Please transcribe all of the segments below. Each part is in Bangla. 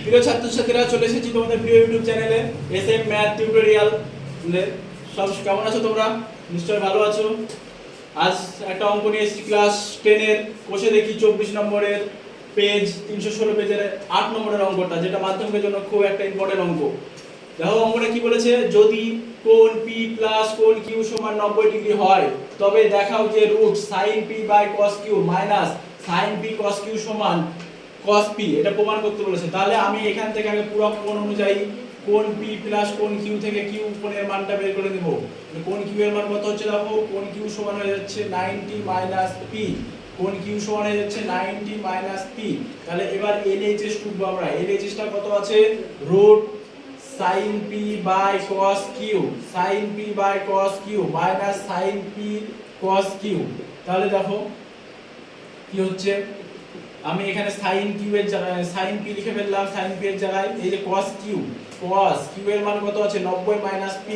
প্রিয় ছাত্রছাত্রীরা, চলে এসেছি তোমাদের প্রিয় ইউটিউব চ্যানেলে এসএম ম্যাথ টিউটোরিয়াল। সব কেমন আছো তোমরা? নিশ্চয়ই ভালো আছো। আজ একটা অঙ্ক নিয়ে এসেছি ক্লাস 10 এর কোষে দেখি 24 নম্বরের পেজ 316 পেজের 8 নম্বরের অঙ্কটা, যেটা মাধ্যমিকের জন্য খুব একটা ইম্পর্টেন্ট অঙ্ক। দেখো অঙ্কটা কি বলেছে, যদি কোণ P প্লাস কোণ Q সমান 90 ডিগ্রি হয় তবে দেখাও যে root sin P by cos Q minus sin P cos Q সমান cos P, এটা প্রমাণ করতে বলেছে। তাহলে আমি এখান থেকে আগে পুরো কোণ অনুযায়ী কোণ P প্লাস কোণ Q থেকে Q কোণের মানটা বের করে দেব। কোণ Q এর মান কত হচ্ছে দেখো, কোণ Q সমান হয়ে যাচ্ছে 90 মাইনাস P, কোণ Q সমান হয়ে যাচ্ছে 90 মাইনাস P। তাহলে এবার LHS টুকবো আমরা। LHS টা কত আছে, root sin P by cos Q, sin P by cos Q minus sin P cos Q। তাহলে দেখো কি হচ্ছে, আমি এখানে sin Q এর জায়গায় sin P লিখে ফেললাম, sin P এর জায়গায় এই যে cos Q এর মান কত আছে 90 মাইনাস P,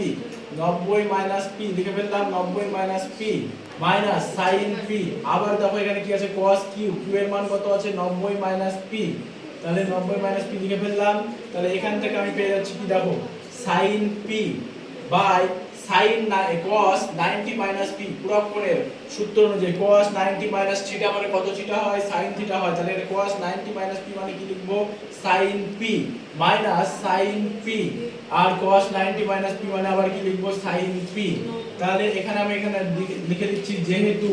90 মাইনাস P লিখে ফেললাম, 90 minus P minus sin P। আবার দেখো এখানে কি আছে cos Q এর মান কত আছে 90 মাইনাস P, তাহলে 90 মাইনাস P লিখে ফেললাম। তাহলে এখান থেকে আমি পেয়ে যাচ্ছি কি দেখো, sin P by sin cos 90 minus P পুরো কোণের সূত্র অনুযায়ী cos 90 মাইনাস থিটা মানে কত থিটা হয়, sin থিটা হয়। তাহলে এটা cos 90 মাইনাস P মানে কি লিখবো, sin P minus sin P, আর cos 90 মাইনাস P মানে আবার কি লিখবো, sin P। তাহলে এখানে আমি লিখে দিচ্ছি যেহেতু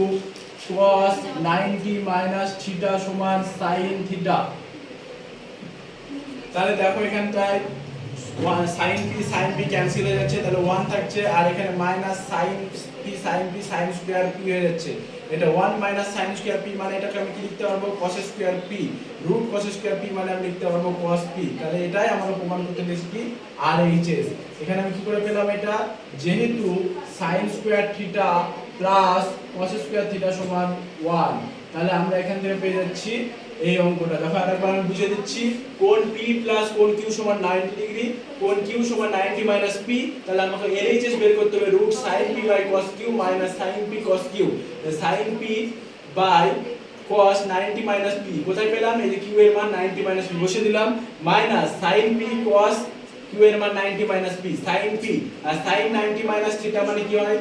cos 90 মাইনাস থিটা সমান sin থিটা, তাহলে দেখো এখানটায় sin P ক্যান্সেল হয়ে যাচ্ছে, তাহলে 1 থাকছে, আর এখানে minus sin P sin square P হয়ে যাচ্ছে। এটা 1 মাইনাস sin স্কয়ার P মানে এটাকে আমি কি লিখতে পারবো, cos square P, root cos square P মানে আমি লিখতে পারবো cos P। তাহলে এটাই আমরা প্রমাণ করতে পেরেছি কি RHS। এখানে আমি কি করে পেলাম এটা, যেহেতু sin square theta plus cos square theta সমান 1, তাহলে আমরা এখান থেকে পেয়ে যাচ্ছি এই অঙ্কটা। দেখো আরেকবার আমি বুঝিয়ে দিচ্ছি, কোণ P প্লাস কোণ Q সমান 90 ডিগ্রি, কোণ Q সমান 90 মাইনাস P। তাহলে আমাকে LHS বের করতে হবে, root sin P by cos Q minus sin P cos Q। sin P by cos 90 minus P কোথায় পেলাম, এই যে Q এর মান 90 মাইনাস P বসিয়ে দিলাম, minus sin P cos Q এর মান 90 মাইনাস P sin P, আর sin 90 মাইনাস থিটা মানে কি হয়,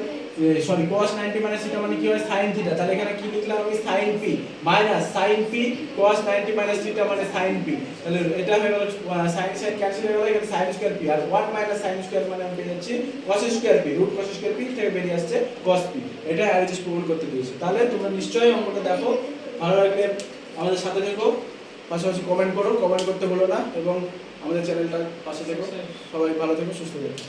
সরি cos 90 মাইনাস থিটা মানে কি হয়, sin থিটা। তাহলে এখানে কি লিখলাম আমি, sin P minus sin P cos 90 minus theta মানে sin P। তাহলে এটা হয়ে গেল sin ক্যান্সেল হয়ে গেল, এখানে sin স্কয়ার P, আর 1 মাইনাস sin স্কয়ার মানে আমি পেয়ে যাচ্ছি cos square P, root cos square P থেকে বেরিয়ে আসছে cos P। এটা RHS প্রমাণ করতে দিয়েছে। তাহলে তোমরা নিশ্চয়ই অঙ্কটা দেখো, ভালো লাগলে আমাদের সাথে থেকো, পাশাপাশি কমেন্ট করো, কমেন্ট করতে ভুলো না, এবং আমাদের চ্যানেলটার পাশে থেকো। সবাই ভালো থেকো, সুস্থ থেকো।